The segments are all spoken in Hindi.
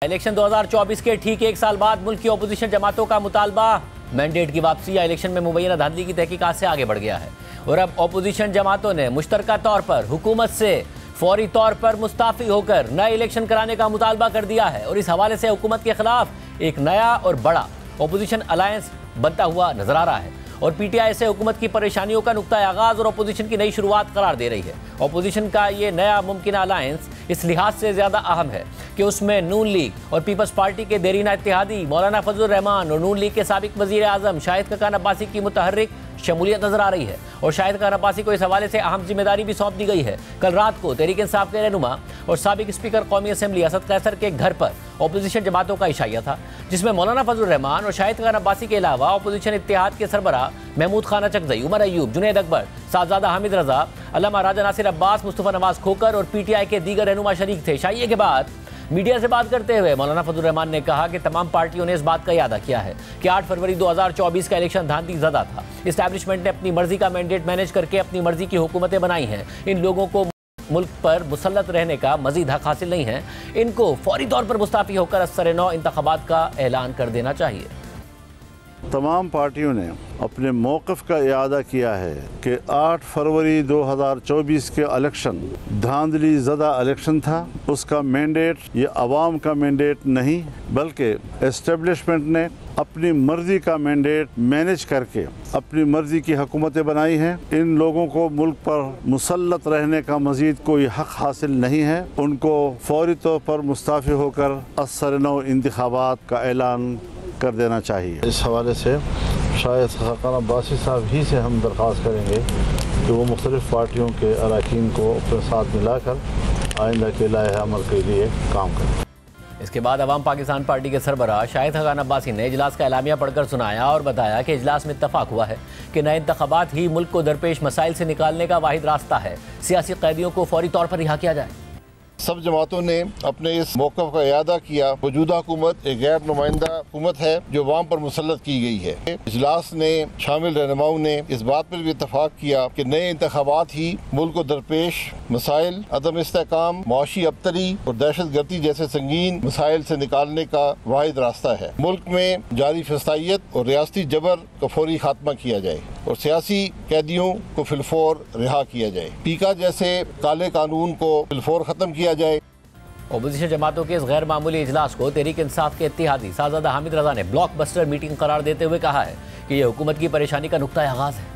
इलेक्शन 2024 के ठीक एक साल बाद मुल्क की ओपोजिशन जमातों का मुतालबा मैंडेट की वापसी या इलेक्शन में मुबैना धांधली की तहकीकात से आगे बढ़ गया है और अब ओपोजिशन जमातों ने मुश्तरका तौर पर हुकूमत से फौरी तौर पर मुस्ताफी होकर नए इलेक्शन कराने का मुतालबा कर दिया है और इस हवाले से हुकूमत के खिलाफ एक नया और बड़ा ओपोजिशन अलायंस बनता हुआ नजर आ रहा है और पीटीआई से हुकूमत की परेशानियों का नुक्ता आगाज और ओपोजिशन की नई शुरुआत करार दे रही है। ओपोजिशन का ये नया मुमकिन अलायंस इस लिहाज से ज्यादा अहम है कि उसमें नून लीग और पीपल्स पार्टी के देरीना इत्तेहादी मौलाना फजलुर रहमान और नून लीग के साबिक वजीर आजम शाहिद खकान अब्बासी की मुतहर्रिक शमूलियत नजर आ रही है और शाहिद खकान अब्बासी को इस हवाले से अहम जिम्मेदारी भी सौंप दी गई है। कल रात को तहरीक इंसाफ के रहनुमा और साबिक स्पीकर कौमी असम्बली असद कैसर के घर पर ओपोजिशन जमातों का इशाया था, जिसमें मौलाना फजलुर रहमान और शाहिद खकान अब्बासी के अलावा ओपोजिशन इत्तेहाद के सरबराह महमूद खाना चकजई, उमर अयूब, जुनैद अकबर, साहबजादा हामिद रजा, अल्लामा राजा नासिर अब्बास, मुस्तफ़ा नवाज खोकर और पीटीआई के दीगर रहनुमा शरीक थे। इशाये के बाद मीडिया से बात करते हुए मौलाना फजलुर रहमान ने कहा कि तमाम पार्टियों ने इस बात का इरादा किया है कि 8 फरवरी 2024 का इलेक्शन धांधली ज़दा था। इस्टेब्लिशमेंट ने अपनी मर्जी का मैंडेट मैनेज करके अपनी मर्जी की हुकूमतें बनाई हैं। इन लोगों को मुल्क पर मुसल्लत रहने का मजीद हक हासिल नहीं है। इनको फौरी तौर पर मुस्ताफी होकर असर नौ इंतखाबात का ऐलान कर देना चाहिए। तमाम पार्टियों ने अपने मौक़िफ़ का इआदा किया है कि 8 फरवरी 2024 के इलेक्शन धांधली ज़दा इलेक्शन था। उसका मैंडेट ये अवाम का मैंडेट नहीं बल्कि इस्टेब्लिशमेंट ने अपनी मर्ज़ी का मैंडेट मैनेज करके अपनी मर्ज़ी की हुकूमतें बनाई हैं। इन लोगों को मुल्क पर मुसल्लत रहने का मज़ीद कोई हक़ हासिल नहीं है। उनको फौरी तौर पर मुस्ताफ़ी होकर असर नौ इंतखाबात का ऐलान कर देना चाहिए। इस हवाले से शायद खकान अब्बासी साहब ही से हम दरख्वास्त करेंगे कि वो मुख्तलिफ़ पार्टियों के अरकान को अपने साथ मिलाकर आइंदा के लाए अमल के लिए काम करें। इसके बाद अवाम पाकिस्तान पार्टी के सरबराह शाहिद खकान अब्बासी ने इजलास का एलामिया पढ़कर सुनाया और बताया कि इजलास में इत्तफाक हुआ है कि नए इंतखाबात ही मुल्क को दरपेश मसाइल से निकालने का वाहिद रास्ता है। सियासी कैदियों को फौरी तौर पर रिहा किया जाए। सब जमातों ने अपने इस मौक़िफ़ का इआदा किया। मौजूदा हुकूमत एक गैर नुमाइंदा हुकूमत है जो अवाम पर मुसल्लत की गई है। इजलास ने शामिल रहनुमाओं ने इस बात पर भी इत्तफाक किया कि नए इंतखाबात ही मुल्क को दरपेश मसाइल, अदम इस्तेहकाम, मुआशी अबतरी और दहशत गर्दी जैसे संगीन मसाइल से निकालने का वाहिद रास्ता है। मुल्क में जारी फसादियत और रियासती जबर का फौरी खात्मा किया जाए और सियासी कैदियों को फिलफौर रिहा किया जाए। पीका जैसे काले कानून को फिलफौर खत्म किया जाए। ओपोजिशन जमातों के इस गैर मामूली इजलास को तहरीक इंसाफ के इत्तेहादी साहबजादा हामिद रजा ने ब्लॉकबस्टर मीटिंग करार देते हुए कहा है कि यह हुकूमत की परेशानी का नुक्ता आगाज है।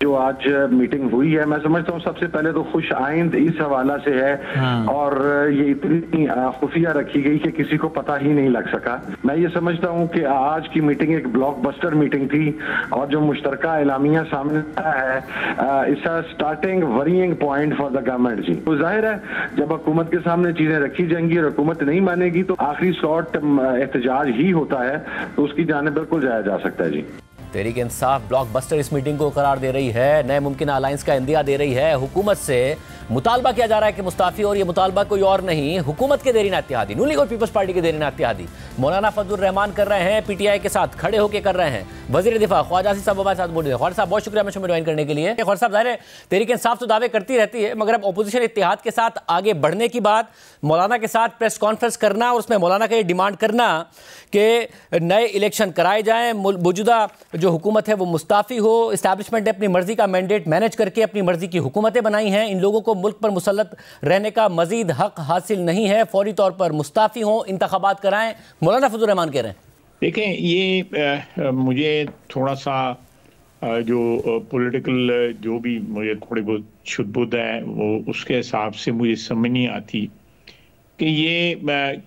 जो आज मीटिंग हुई है, मैं समझता हूँ सबसे पहले तो खुश आइंद इस हवाला से है और ये इतनी खुफिया रखी गई कि किसी को पता ही नहीं लग सका। मैं ये समझता हूँ कि आज की मीटिंग एक ब्लॉकबस्टर मीटिंग थी और जो मुश्तरका एलामिया सामने आया है it's a starting varying point for the government जी। तो जाहिर है जब हुकूमत के सामने चीजें रखी जाएंगी और हुकूमत नहीं मानेगी तो आखिरी शॉट एहतजाज ही होता है, तो उसकी जाने बिल्कुल जाया जा सकता है जी। तहरीक इंसाफ ब्लॉकबस्टर इस मीटिंग को करार दे रही है, नए मुमकिन अलायंस का इंदिया दे रही है। हुकूमत से मुतालबा किया जा रहा है कि मुस्ताफी, और ये मुतालबा कोई और नहीं हुकूमत के देरीना इत्तेहादी नून लीग और पीपल्स पार्टी के देरीना इत्तेहादी मौलाना फजलुर रहमान कर रहे हैं, पीटीआई के साथ खड़े होकर कर रहे हैं। वजीर दिफा ख्वाजा आसिफ साहब हमारे साथ बोल रहे हैं। ख्वाजा साहब बहुत शुक्रिया हमें ज्वाइन करने के लिए। ख्वाजा साहब जाहिर है तहरीक इंसाफ तो दावे करती रहती है मगर अब ओपोजिशन इत्तेहाद के साथ आगे बढ़ने की बात, मौलाना के साथ प्रेस कॉन्फ्रेंस करना और उसमें मौलाना का ये डिमांड करना कि नए इलेक्शन कराए जाएं, मौजूदा जो हुकूमत है वो मुस्ताफी हो। इस्टेब्लिशमेंट ने अपनी मर्जी का मैंडेट मैनेज करके अपनी मर्जी की हुकूमतें बनाई हैं। इन लोगों को मुल्क पर मुसल्लत रहने का मजीद हक हासिल नहीं है, फौरी तौर पर मुस्ताफी हों, इंतखाबात कराएं। मौलाना फजलुर रहमान कह रहे हैं। देखें ये मुझे थोड़ा सा जो पॉलिटिकल जो भी मुझे थोड़ी बहुत शुद्ध है वो उसके हिसाब से मुझे समझ नहीं आती कि ये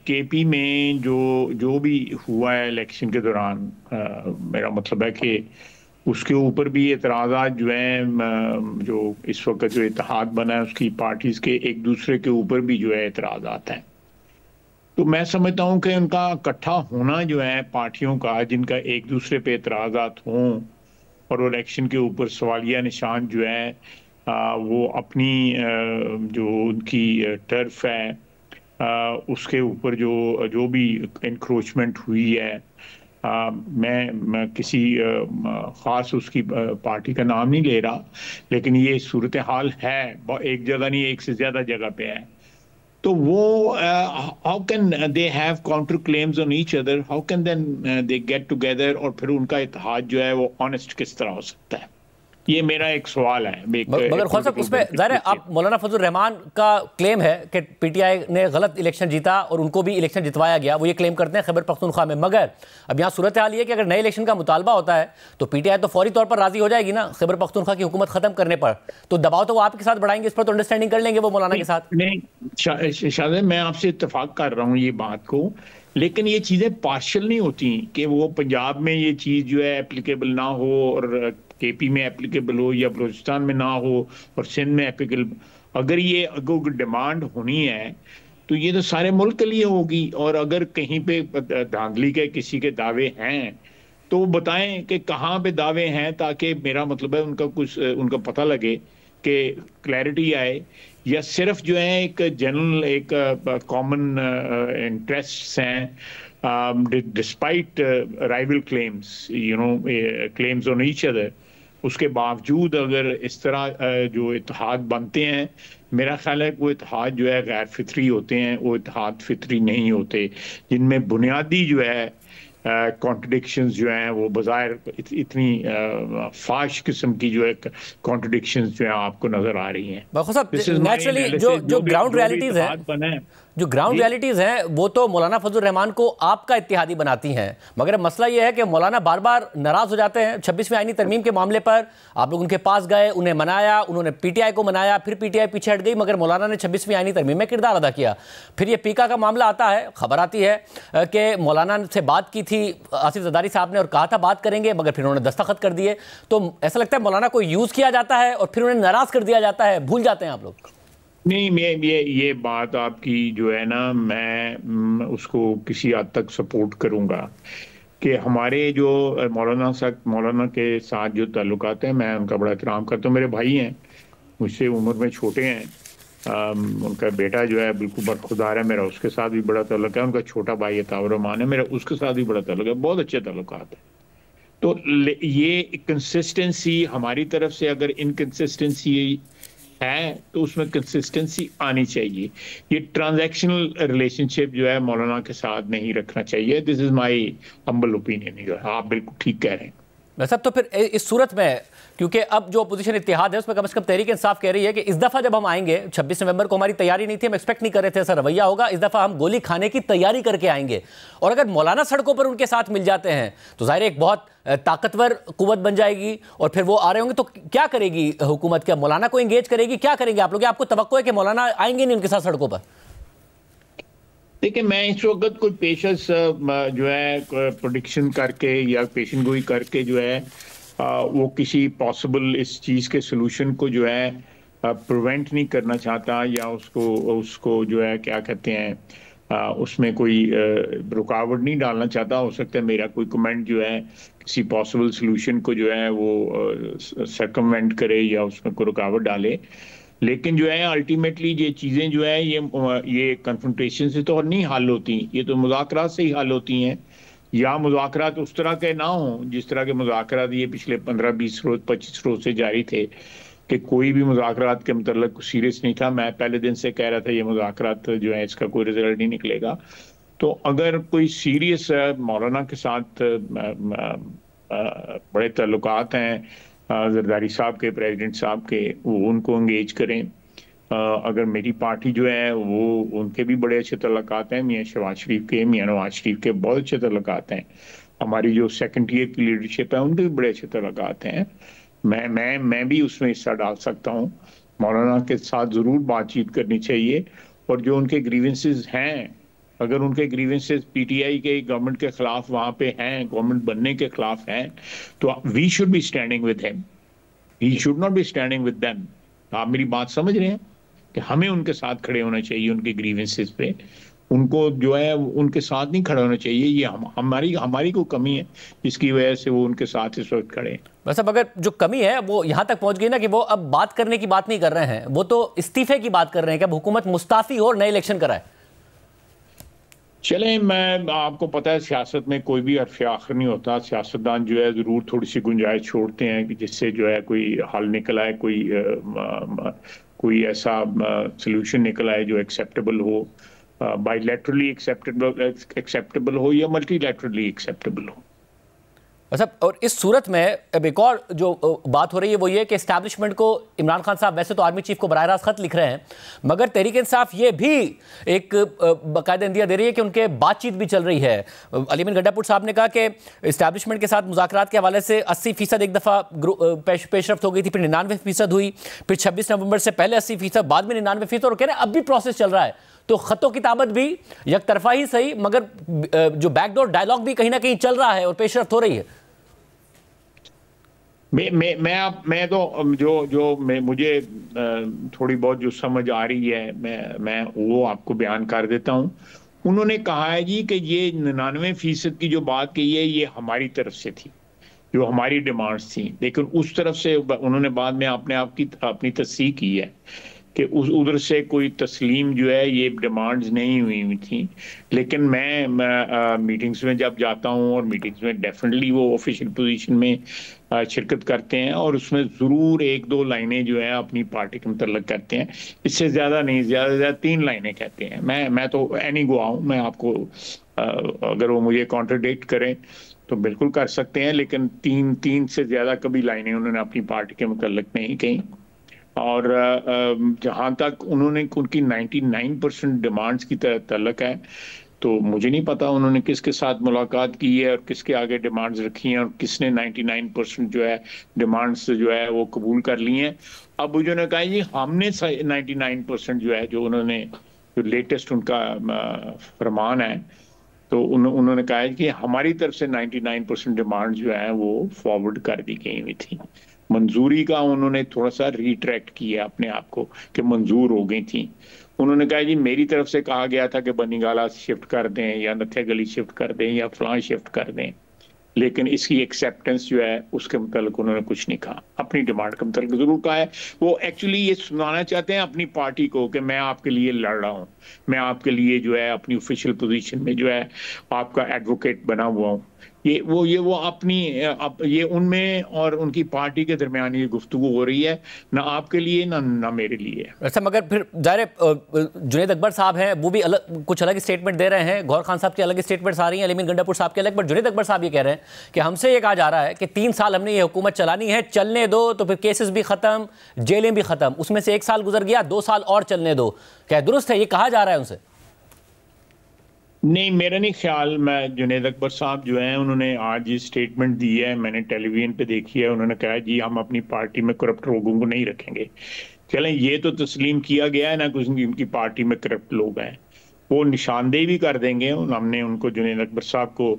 केपी में जो भी हुआ है इलेक्शन के दौरान, मेरा मतलब है कि उसके ऊपर भी एतराज़ात जो हैं, जो इस वक्त जो इत्तेहाद बना है उसकी पार्टीज़ के एक दूसरे के ऊपर भी जो है एतराज़ात हैं। तो मैं समझता हूँ कि उनका इकट्ठा होना जो है पार्टियों का जिनका एक दूसरे पे एतराज़ात हों और इलेक्शन के ऊपर सवालिया निशान जो है वो अपनी जो उनकी टर्फ है उसके ऊपर जो भी इंक्रोचमेंट हुई है, मैं किसी ख़ास उसकी पार्टी का नाम नहीं ले रहा, लेकिन ये सूरत हाल है, एक जगह नहीं एक से ज़्यादा जगह पे है। तो वो how can they have counter claims on each other, how can then they get together, और फिर उनका इत्तेहाद जो है वो ऑनेस्ट किस तरह हो सकता है? ये मेरा एक सवाल है। मगर ख्वाजा साहब, उसमें जाहिर है आप मौलाना फजल रहमान का क्लेम है कि पीटीआई ने गलत इलेक्शन जीता और उनको भी इलेक्शन जितवाया गया, वो ये क्लेम करते हैं खैबर पख्तूनख्वा में। मगर अब यहाँ सूरत हाल ये है कि अगर नए इलेक्शन का मुतालबा होता है तो पीटीआई तो फौरी तौर पर राजी हो जाएगी ना खैबर पख्तूनख्वा की हुकूमत खत्म करने पर, तो दबाव तो वो आपके साथ बढ़ाएंगे, इस पर तो अंडरस्टैंडिंग कर लेंगे वो मौलाना के साथ। नहीं शायद मैं आपसे इत्तेफाक कर रहा हूँ ये बात को, लेकिन ये चीज़ें पार्शल नहीं होती कि वो पंजाब में ये चीज़ जो है एप्लीकेबल ना हो और केपी में एप्लीकेबल हो या बलूचिस्तान में ना हो और सिंध में एप्लीकेबल। अगर ये डिमांड होनी है तो ये तो सारे मुल्क के लिए होगी, और अगर कहीं पे धांधली के किसी के दावे हैं तो वो बताएं कि कहाँ पे दावे हैं, ताकि मेरा मतलब है उनका पता लगे कि क्लैरिटी आए, या सिर्फ जो है एक जनरल एक कॉमन इंटरेस्ट्स हैं despite rival claims, claims on each other, उसके बावजूद अगर इस तरह जो इत्तेहाद बनते हैं, मेरा ख्याल है वो इत्तेहाद जो है गैर फितरी होते हैं, वो इत्तेहाद फितरी नहीं होते, जिनमें बुनियादी जो है कॉन्ट्रडिक्शंस जो हैं वो बज़ाहिर इतनी फाश किस्म की जो है कॉन्ट्रडिक्शंस जो है आपको नजर आ रही हैं। नेचुरली जो ग्राउंड रियलिटीज है, जो ग्राउंड रियलिटीज हैं वो तो मौलाना फजल रहमान को आपका इत्तेहादी बनाती हैं, मगर मसला ये है कि मौलाना बार बार नाराज हो जाते हैं। 26वीं आईनी तरमीम के मामले पर आप लोग उनके पास गए, उन्हें मनाया, उन्होंने पीटीआई को मनाया, फिर पीटीआई पीछे हट गई, मगर मौलाना ने 26वीं आईनी तरमीम में किरदार अदा किया। फिर ये पीका का मामला आता है, खबर आती है कि मौलाना से बात की थी आसिफ जरदारी साहब ने और कहा था बात करेंगे, मगर फिर उन्होंने दस्तखत कर दिए। तो ऐसा लगता है मौलाना को यूज किया जाता है और फिर उन्हें नाराज कर दिया जाता है, भूल जाते हैं आप लोग। नहीं, मैं ये बात आपकी जो है ना, मैं उसको किसी हद तक सपोर्ट करूंगा कि हमारे जो मौलाना के साथ जो ताल्लुकात हैं, मैं उनका बड़ा एहतराम करता हूँ। मेरे भाई हैं, मुझसे उम्र में छोटे हैं, उनका बेटा जो है बिल्कुल बरखुदार है, मेरा उसके साथ भी बड़ा ताल्लुक है, उनका छोटा भाई है ताउर रहमान है, मेरा उसके साथ भी बड़ा ताल्लुक है, बहुत अच्छे ताल्लुकात है। तो ये कंसिस्टेंसी हमारी तरफ से अगर इनकंसिस्टेंसी है तो उसमें कंसिस्टेंसी आनी चाहिए। ये ट्रांजैक्शनल रिलेशनशिप जो है मौलाना के साथ नहीं रखना चाहिए। This is my humble opinion. आप बिल्कुल ठीक कह रहे हैं। वैसे तो फिर इस सूरत में, क्योंकि अब जो अपोजिशन इत्तेहाद है उसमें कम से कम तहरीक इंसाफ कह रही है कि इस दफ़ा जब हम आएंगे, 26 नवंबर को हमारी तैयारी नहीं थी, हम एक्सपेक्ट नहीं कर रहे थे ऐसा रवैया होगा, इस दफ़ा हम गोली खाने की तैयारी करके आएंगे। और अगर मौलाना सड़कों पर उनके साथ मिल जाते हैं तो ज़ाहिर एक बहुत ताकतवर कुव्वत बन जाएगी, और फिर वो आ रहे होंगे तो क्या करेगी हुकूमत? क्या मौलाना को इंगेज करेगी? क्या करेंगे आप लोग? आपको तवक्को है कि मौलाना आएंगे नहीं उनके साथ सड़कों पर? देखिए, मैं इस वक्त कोई पेशेंस जो है प्रेडिक्शन करके या पेशन गोई करके जो है वो किसी पॉसिबल इस चीज़ के सोल्यूशन को जो है प्रिवेंट नहीं करना चाहता, या उसको जो है क्या कहते हैं उसमें कोई रुकावट नहीं डालना चाहता। हो सकता है मेरा कोई कमेंट जो है किसी पॉसिबल सोल्यूशन को जो है वो सर्कमवेंट करे या उसमें कोई रुकावट डाले, लेकिन जो है अल्टीमेटली ये चीज़ें जो है ये कन्फ्रंटेशन से तो नहीं हल होती, ये तो मुज़ाकरात से ही हल होती हैं, या मुज़ाकरात उस तरह के ना हों जिस तरह के मुज़ाकरात ये पिछले 15-20 रोज़ 25 रोज़ से जारी थे, कि कोई भी मुज़ाकरात के मतलब सीरियस नहीं था। मैं पहले दिन से कह रहा था ये मुज़ाकरात जो है इसका कोई रिजल्ट नहीं निकलेगा। तो अगर कोई सीरियस मौलाना के साथ बड़े ताल्लुकात हैं जरदारी साहब के, प्रेसिडेंट साहब के, वो उनको एंगेज करें। अगर मेरी पार्टी जो है वो उनके भी बड़े अच्छे तल्लुकात हैं, मियाँ शहबाज शरीफ के, मियाँ नवाज शरीफ के बहुत अच्छे तल्लुकात हैं। हमारी जो सेकंड ईयर की लीडरशिप है उनके भी बड़े अच्छे तल्लुकात हैं। मैं भी उसमें हिस्सा डाल सकता हूँ। मौलाना के साथ ज़रूर बातचीत करनी चाहिए, और जो उनके ग्रीवेंसेस हैं, अगर उनके ग्रीवेंसेस पीटीआई के गवर्नमेंट के खिलाफ वहाँ पे हैं, गवर्नमेंट बनने के खिलाफ हैं, तो we should be standing with him, he should not be standing with them. आप मेरी बात समझ रहे हैं कि हमें उनके साथ खड़े होना चाहिए, उनके ग्रीवेंसेस पे उनको जो है उनके साथ नहीं खड़ा होना चाहिए। ये हमारी कोई कमी है जिसकी वजह से वो उनके साथ इस वक्त खड़े हैं। बस अब अगर जो कमी है वो यहाँ तक पहुँच गई ना कि वो अब बात करने की बात नहीं कर रहे हैं, वो तो इस्तीफे की बात कर रहे हैं कि अब हुकूमत मुस्ताफी हो और नए इलेक्शन कराए। चलें, मैं आपको पता है सियासत में कोई भी अर्फ आखिर नहीं होता। सियासतदान जो है ज़रूर थोड़ी सी गुंजाइश छोड़ते हैं कि जिससे जो है कोई हल निकल आए, कोई ऐसा सोल्यूशन निकल आए जो एक्सेप्टेबल हो, बायलैटरली एक्सेप्टेबल हो या मल्टीलैटरली एक्सेप्टेबल हो। अच्छा, और इस सूरत में अब एक और जो बात हो रही है वो ये कि एस्टैब्लिशमेंट को इमरान खान साहब वैसे तो आर्मी चीफ को बराह रास्त खत लिख रहे हैं, मगर तहरीक इंसाफ ये भी एक बाकायदा इंदिया दे रही है कि उनके बातचीत भी चल रही है। अलीमीन गंडापुर साहब ने कहा कि एस्टैब्लिशमेंट के साथ मुज़ाकरात के हवाले से 80% एक दफ़ा पेशरफ्त हो गई थी, फिर 99% हुई, फिर 26 नवंबर से पहले 80%, बाद में 99%, और कह रहे हैं अब भी प्रोसेस चल रहा है। तो खतों की ताबत भी एक तरफा ही सही, मगर जो बैकडोर डायलॉग भी कहीं ना कहीं चल रहा है और पेशरफ्त हो रही है। मुझे थोड़ी बहुत जो समझ आ रही है मैं वो आपको बयान कर देता हूँ। उन्होंने कहा है जी कि ये 99% की जो बात कही है ये हमारी तरफ से थी, जो हमारी डिमांड्स थी, लेकिन उस तरफ से उन्होंने बाद में अपनी तस्दीक की है कि उधर से कोई तस्लीम जो है ये डिमांड्स नहीं हुई थी। लेकिन मैं मीटिंग्स में जब जाता हूँ और मीटिंग्स में डेफिनेटली वो ऑफिशियल पोजीशन में शिरकत करते हैं और उसमें ज़रूर 1-2 लाइनें जो है अपनी पार्टी के मुतल्लिक़ करते हैं, इससे ज़्यादा नहीं, ज़्यादा से ज़्यादा 3 लाइनें कहते हैं। मैं तो एनी गो आऊँ, मैं आपको अगर वो मुझे कॉन्ट्रडिक्ट करें तो बिल्कुल कर सकते हैं, लेकिन तीन से ज़्यादा कभी लाइनें उन्होंने अपनी पार्टी के मुतल्लिक़ नहीं कहीं। और जहाँ तक उन्होंने उनकी 99% डिमांड्स की तल्लुक है, तो मुझे नहीं पता उन्होंने किसके साथ मुलाकात की है और किसके आगे डिमांड्स रखी हैं और किसने 99% जो है डिमांड्स जो है वो कबूल कर ली हैं। अब उन्होंने कहा जी हमने 99% जो है, जो उन्होंने जो लेटेस्ट उनका फरमान है, तो उन्होंने कहा है कि हमारी तरफ से 99% डिमांड जो है वो फॉरवर्ड कर दी गई हुई थी। मंजूरी का उन्होंने थोड़ा सा रिट्रैक्ट किया अपने आप को कि मंजूर हो गई थी। उन्होंने कहा जी मेरी तरफ से कहा गया था कि बनीगाला शिफ्ट कर दें या नथिया गली शिफ्ट कर दें या फलां शिफ्ट कर दें, लेकिन इसकी एक्सेप्टेंस जो है उसके मुतालिक उन्होंने कुछ नहीं कहा। अपनी डिमांड के मुतालिक जरूर कहा है, वो एक्चुअली ये सुनाना चाहते हैं अपनी पार्टी को कि मैं आपके लिए लड़ रहा हूँ, मैं आपके लिए जो है अपनी ऑफिशियल पोजीशन में जो है आपका एडवोकेट बना हुआ हूँ। वो अपनी ये उनमें और उनकी पार्टी के दरमियान ये गुफ्तगू हो रही है, ना आपके लिए ना मेरे लिए। अच्छा, मगर फिर जाहिर जुनैद अकबर साहब हैं, वो भी कुछ अलग स्टेटमेंट दे रहे हैं, गौहर खान साहब की अलग स्टेटमेंट्स आ रही हैं, अलीमीन गंडापुर साहब के अलग, बट जुनैद अकबर साहब ये कह रहे हैं कि हमसे ये कहा जा रहा है कि 3 साल हमने ये हुकूमत चलानी है, चलने दो, तो फिर केसेस भी खत्म, जेलें भी खत्म, उसमें से 1 साल गुजर गया, 2 साल और चलने दो। क्या दुरुस्त है, ये कहा जा रहा है उनसे? नहीं, मेरा नहीं ख्याल। मैं जुनैद अकबर साहब जो हैं उन्होंने आज ये स्टेटमेंट दी है, मैंने टेलीविजन पे देखी है, उन्होंने कहा जी हम अपनी पार्टी में करप्ट लोगों को नहीं रखेंगे। चलें, ये तो तस्लीम किया गया है ना कुछ उनकी पार्टी में करप्ट लोग हैं, वो निशानदेही भी कर देंगे। हमने उनको जुनैद अकबर साहब को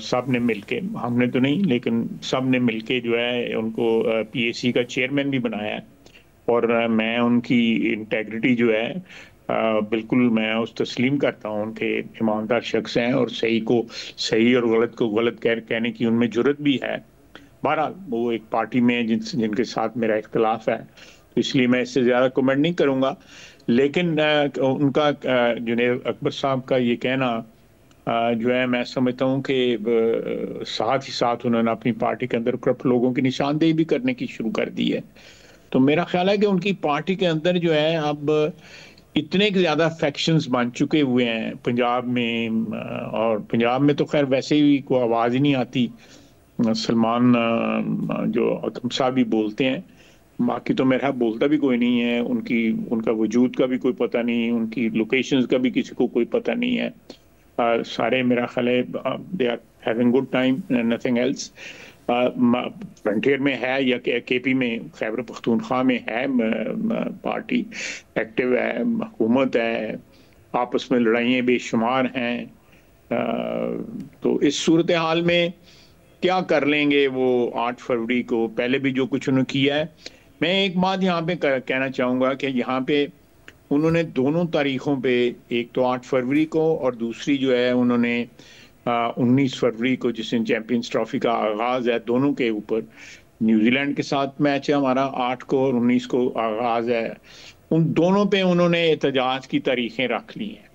सब ने मिलके, हमने तो नहीं लेकिन सब ने मिलके जो है उनको PAC का चेयरमैन भी बनाया है, और मैं उनकी इंटेग्रिटी जो है बिल्कुल मैं उस तस्लीम करता हूँ। उनके ईमानदार शख्स हैं और सही को सही और गलत को गलत कहने की उनमें जुर्रत भी है। बहरहाल वो एक पार्टी में जिनके साथ मेरा इख्तलाफ है, तो इसलिए मैं इससे ज़्यादा कमेंट नहीं करूँगा। लेकिन उनका जुनैद अकबर साहब का ये कहना जो है मैं समझता हूँ कि साथ ही साथ उन्होंने अपनी पार्टी के अंदर करप्ट लोगों की निशानदेही भी करने की शुरू कर दी है। तो मेरा ख्याल है कि उनकी पार्टी के अंदर जो है अब इतने ज़्यादा फैक्शंस बन चुके हुए हैं पंजाब में, और पंजाब में तो खैर वैसे ही कोई आवाज़ ही नहीं आती। सलमान जो अकम साहब भी बोलते हैं, बाकी तो मेरा बोलता भी कोई नहीं है। उनका वजूद का भी कोई पता नहीं, उनकी लोकेशंस का भी किसी को कोई पता नहीं है। सारे मेरा ख्याल है they are having good time, nothing else. Frontier में है या KP में, खैबर पख्तूनख्वा में है पार्टी एक्टिव है, हुकूमत है, आपस में लड़ाइयाँ बेशुमार हैं। तो इस सूरत हाल में क्या कर लेंगे वो 8 फरवरी को? पहले भी जो कुछ उन्होंने किया है। मैं एक बात यहाँ पे कहना चाहूँगा कि यहाँ पे उन्होंने दोनों तारीखों पे, एक तो 8 फरवरी को और दूसरी जो है उन्होंने 19 फरवरी को, जिस दिन चैंपियंस ट्रॉफी का आगाज़ है, दोनों के ऊपर न्यूजीलैंड के साथ मैच है हमारा 8 को और 19 को आगाज़ है, उन दोनों पे उन्होंने एहतजाज की तारीखें रख ली हैं।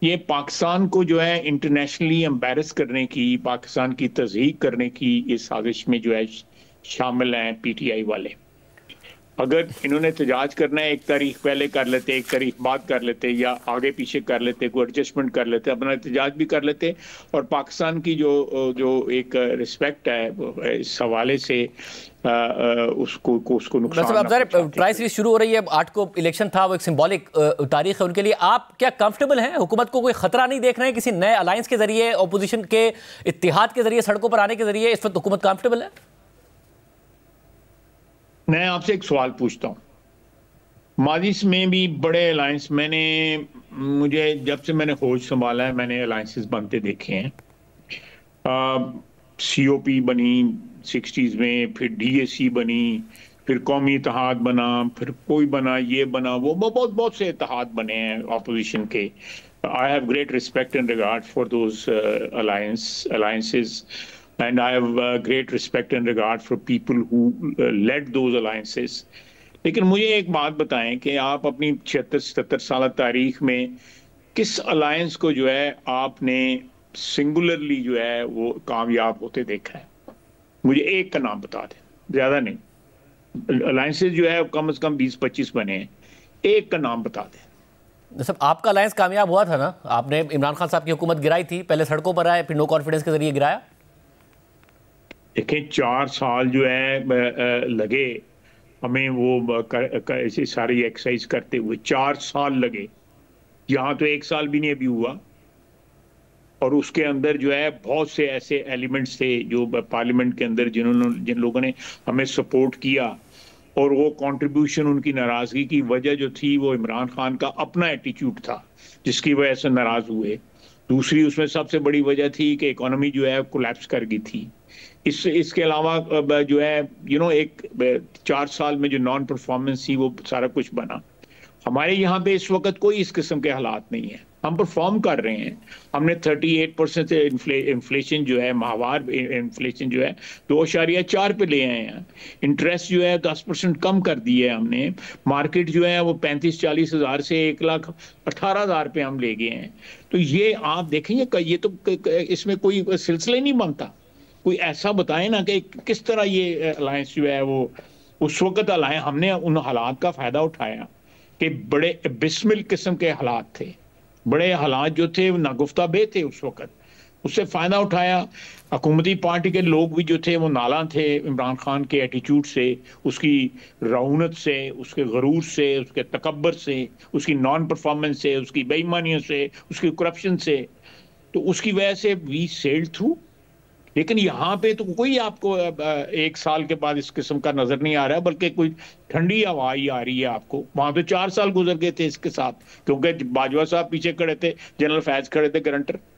ये पाकिस्तान को जो है इंटरनेशनली एम्बेरस करने की, पाकिस्तान की तज़हीक करने की इस साजिश में जो है शामिल हैं PTI वाले। अगर इन्होंने एहतजाज करना है, 1 तारीख पहले कर लेते, 1 तारीख बाद कर लेते, या आगे पीछे कर लेते, कोई एडजस्टमेंट कर लेते, अपना एहतजाज भी कर लेते। और पाकिस्तान की जो एक रिस्पेक्ट है इस हवाले से उसको नुकसान। प्राइस सीरीज शुरू हो रही है, 8 को इलेक्शन था, वो एक सिंबॉलिक तारीख है उनके लिए। आप क्या कंफर्टेबल हैं? हुकूमत को कोई खतरा नहीं देख रहे हैं किसी नए अलायंस के जरिए, ऑपोजिशन के इत्तेहाद के जरिए, सड़कों पर आने के जरिए? इस वक्त हुकूमत कंफर्टेबल है? मैं आपसे एक सवाल पूछता हूँ, माजी में भी बड़े अलायंस मुझे जब से मैंने होश संभाला है, मैंने अलायंसेस बनते देखे हैं। COP बनी 60s में, फिर DAC बनी, फिर कौमी इत्तेहाद बना, फिर कोई बना, ये बना, वो बहुत से इत्तेहाद बने हैं ऑपोजिशन के। I have great respect and regard for those alliances, and I have great respect and regard for people who led those alliances. लेकिन मुझे एक बात बताएं कि आप अपनी 76-77 साल तारीख में किस अलायंस को जो है आपने सिंगुलरली जो है वो कामयाब होते देखा है? मुझे एक का नाम बता दें, ज्यादा नहीं। अलायंसेस जो है कम से कम 20-25 बने हैं, एक का नाम बता दें। सब आपका अलायंस कामयाब हुआ था ना? आपने इमरान खान साहब की हुकूमत गिराई थी, पहले सड़कों पर आए, फिर नो कॉन्फिडेंस के जरिए गिराया। देखें, 4 साल जो है लगे हमें वो ऐसे सारी एक्सरसाइज करते हुए, 4 साल लगे। यहाँ तो 1 साल भी नहीं अभी हुआ, और उसके अंदर जो है बहुत से ऐसे एलिमेंट्स थे जो पार्लियामेंट के अंदर जिन लोगों ने हमें सपोर्ट किया, और वो कंट्रीब्यूशन, उनकी नाराजगी की वजह जो थी वो इमरान खान का अपना एटीट्यूड था जिसकी वजह से नाराज हुए। दूसरी उसमें सबसे बड़ी वजह थी कि इकोनॉमी जो है कोलैप्स कर गई थी। इसके अलावा जो है एक 4 साल में जो नॉन परफॉर्मेंस थी वो सारा कुछ बना। हमारे यहाँ पे इस वक्त कोई इस किस्म के हालात नहीं है, हम परफॉर्म कर रहे हैं। हमने 38% इन्फ्लेशन जो है, माहवार इन्फ्लेशन जो है 2.4 पे ले आए हैं। इंटरेस्ट जो है 10% कम कर दिए हमने। मार्केट जो है वो 35-40 हज़ार से 1,18,000 पे हम ले गए हैं। तो ये आप देखेंगे, ये तो इसमें कोई सिलसिला ही नहीं बनता। कोई ऐसा बताए ना कि किस तरह ये अलायंस जो है वो उस वक्त अलायंस, हमने उन हालात का फायदा उठाया कि बड़े बिस्मिल किस्म के हालात थे, बड़े हालात जो थे नागुफ्ता बे थे उस वक्त, उससे फ़ायदा उठाया। हुकूमती पार्टी के लोग भी जो थे वो नाला थे इमरान खान के एटीट्यूड से, उसकी रऊनत से, उसके गरूर से, उसके तकब्बर से, उसकी नॉन परफॉर्मेंस से, उसकी बेईमानियों से, उसकी करप्शन से। तो उसकी वजह से वी सेल्ड थ्रू। लेकिन यहाँ पे तो कोई आपको 1 साल के बाद इस किस्म का नजर नहीं आ रहा है, बल्कि कोई ठंडी हवा ही आ रही है आपको। वहां तो 4 साल गुजर गए थे इसके साथ, क्योंकि बाजवा साहब पीछे खड़े थे, जनरल फैज खड़े थे गारंटर।